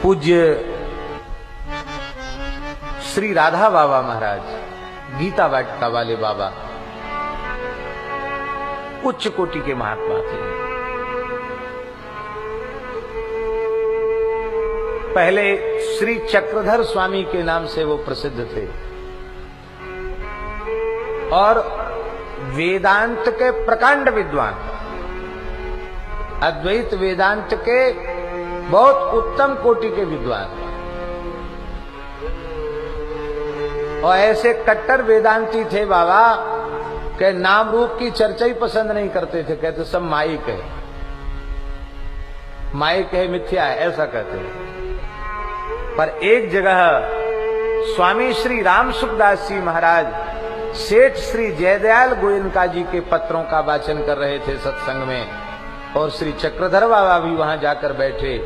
पूज्य श्री राधा बाबा महाराज, गीता वाटिका वाले बाबा, उच्च कोटि के महात्मा थे। पहले श्री चक्रधर स्वामी के नाम से वो प्रसिद्ध थे और वेदांत के प्रकांड विद्वान, अद्वैत वेदांत के बहुत उत्तम कोटि के विद्वान, और ऐसे कट्टर वेदांती थे बाबा के नाम रूप की चर्चा ही पसंद नहीं करते थे। कहते सब माइक है, माइक है, मिथ्या है, ऐसा कहते हैं। पर एक जगह स्वामी श्री राम सुखदास जी महाराज सेठ श्री जयदयाल गोयनका जी के पत्रों का वाचन कर रहे थे सत्संग में, और श्री चक्रधर बाबा भी वहां जाकर बैठे।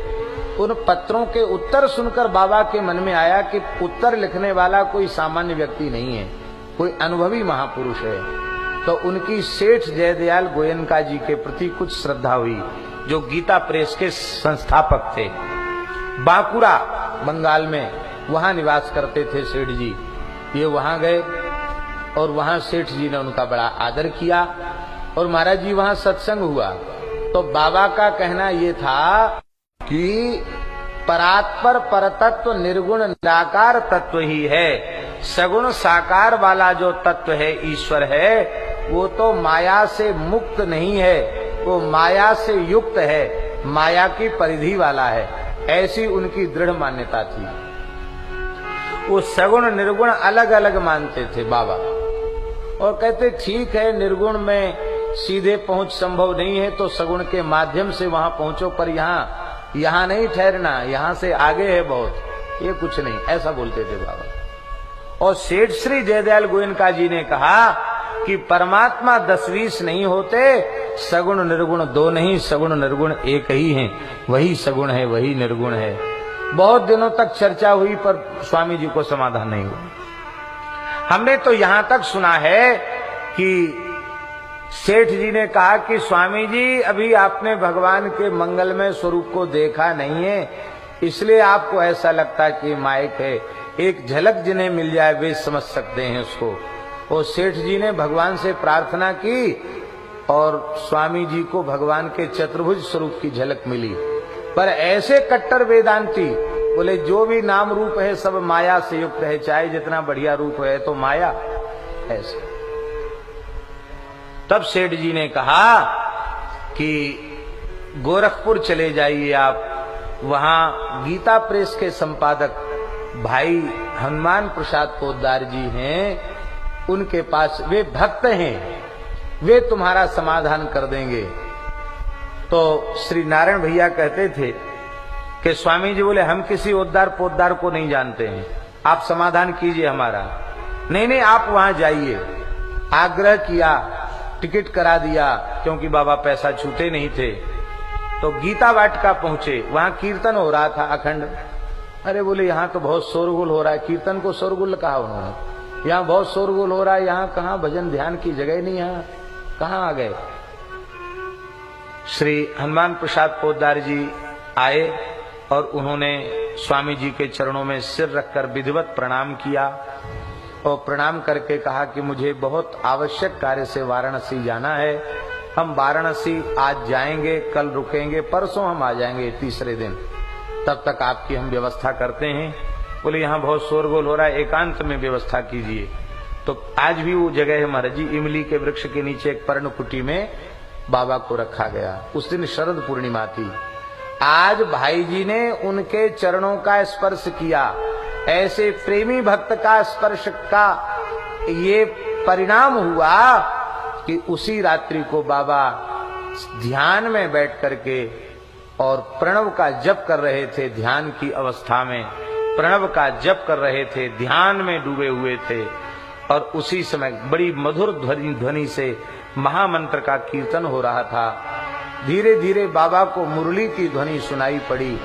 उन पत्रों के उत्तर सुनकर बाबा के मन में आया कि उत्तर लिखने वाला कोई सामान्य व्यक्ति नहीं है, कोई अनुभवी महापुरुष है। तो उनकी सेठ जयदयाल गोयनका जी के प्रति कुछ श्रद्धा हुई, जो गीता प्रेस के संस्थापक थे। बांकुड़ा बंगाल में वहां निवास करते थे सेठ जी। ये वहां गए और वहां सेठ जी ने उनका बड़ा आदर किया, और महाराज जी वहां सत्संग हुआ। तो बाबा का कहना ये था कि परात्पर परतत्व निर्गुण निराकार तत्व ही है। सगुण साकार वाला जो तत्व है, ईश्वर है, वो तो माया से मुक्त नहीं है, वो माया से युक्त है, माया की परिधि वाला है। ऐसी उनकी दृढ़ मान्यता थी। वो सगुण निर्गुण अलग अलग मानते थे बाबा, और कहते ठीक है, निर्गुण में सीधे पहुंच संभव नहीं है तो सगुण के माध्यम से वहां पहुंचो, पर यहाँ नहीं ठहरना, यहाँ से आगे है बहुत, ये कुछ नहीं, ऐसा बोलते थे बाबा। और सेठ श्री जयदयाल गोयनका जी ने कहा कि परमात्मा 10-20 नहीं होते, सगुण निर्गुण दो नहीं, सगुण निर्गुण एक ही हैं, वही सगुण है, वही निर्गुण है। बहुत दिनों तक चर्चा हुई पर स्वामी जी को समाधान नहीं हुआ। हमने तो यहां तक सुना है कि सेठ जी ने कहा कि स्वामी जी, अभी आपने भगवान के मंगलमय स्वरूप को देखा नहीं है, इसलिए आपको ऐसा लगता है कि माइक है। एक झलक जिन्हें मिल जाए वे समझ सकते हैं उसको। और सेठ जी ने भगवान से प्रार्थना की और स्वामी जी को भगवान के चतुर्भुज स्वरूप की झलक मिली। पर ऐसे कट्टर वेदांती बोले जो भी नाम रूप है सब माया से युक्त है, चाहे जितना बढ़िया रूप है तो माया। ऐसे तब सेठ जी ने कहा कि गोरखपुर चले जाइए आप, वहां गीता प्रेस के संपादक भाई हनुमान प्रसाद पोद्दार जी हैं, उनके पास, वे भक्त हैं, वे तुम्हारा समाधान कर देंगे। तो श्री नारायण भैया कहते थे कि स्वामी जी बोले हम किसी उद्धार पोद्दार को नहीं जानते हैं, आप समाधान कीजिए हमारा। नहीं, आप वहां जाइए। आग्रह किया, टिकट करा दिया, क्योंकि बाबा पैसा छूते नहीं थे। तो गीता वाटिका पहुंचे, वहां कीर्तन हो रहा था अखंड। अरे बोले यहाँ तो बहुत शोरगुल हो रहा है। कीर्तन को शोरगुल कहा उन्होंने, यहाँ बहुत शोरगुल हो रहा है, यहाँ कहाँ भजन ध्यान की जगह नहीं, यहाँ कहाँ आ गए। श्री हनुमान प्रसाद पोद्दार जी आए और उन्होंने स्वामी जी के चरणों में सिर रखकर विधिवत प्रणाम किया, और प्रणाम करके कहा कि मुझे बहुत आवश्यक कार्य से वाराणसी जाना है। हम वाराणसी आज जाएंगे, कल रुकेंगे, परसों हम आ जाएंगे, तीसरे दिन, तब तक आपकी हम व्यवस्था करते हैं। बोले यहाँ बहुत शोरगुल हो रहा है, एकांत में व्यवस्था कीजिए। तो आज भी वो जगह है महाराज जी, इमली के वृक्ष के नीचे एक पर्णकुटी में बाबा को रखा गया। उस दिन शरद पूर्णिमा थी। आज भाई जी ने उनके चरणों का स्पर्श किया। ऐसे प्रेमी भक्त का स्पर्श का ये परिणाम हुआ कि उसी रात्रि को बाबा ध्यान में बैठ करके और प्रणव का जप कर रहे थे। ध्यान की अवस्था में प्रणव का जप कर रहे थे, ध्यान में डूबे हुए थे, और उसी समय बड़ी मधुर ध्वनि से महामंत्र का कीर्तन हो रहा था। धीरे धीरे बाबा को मुरली की ध्वनि सुनाई पड़ी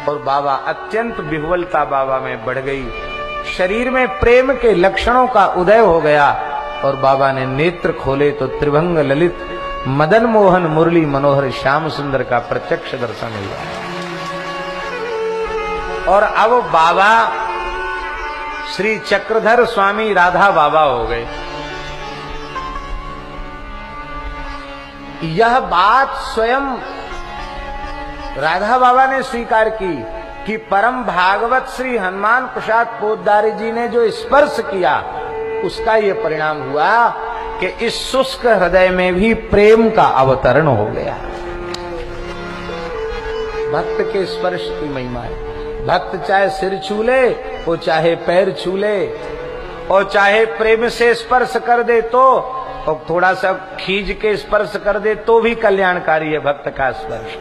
और बाबा अत्यंत विह्वलता बाबा में बढ़ गई। शरीर में प्रेम के लक्षणों का उदय हो गया और बाबा ने नेत्र खोले तो त्रिभंग ललित मदन मोहन मुरली मनोहर श्याम सुंदर का प्रत्यक्ष दर्शन हुआ। और अब बाबा श्री चक्रधर स्वामी राधा बाबा हो गए। यह बात स्वयं राधा बाबा ने स्वीकार की कि परम भागवत श्री हनुमान प्रसाद पोद्दारी जी ने जो स्पर्श किया उसका ये परिणाम हुआ कि इस शुष्क हृदय में भी प्रेम का अवतरण हो गया। भक्त के स्पर्श की महिमा है। भक्त चाहे सिर छू ले, वो चाहे पैर छू ले, और चाहे प्रेम से स्पर्श कर दे तो, और थोड़ा सा खींच के स्पर्श कर दे तो भी कल्याणकारी है भक्त का स्पर्श।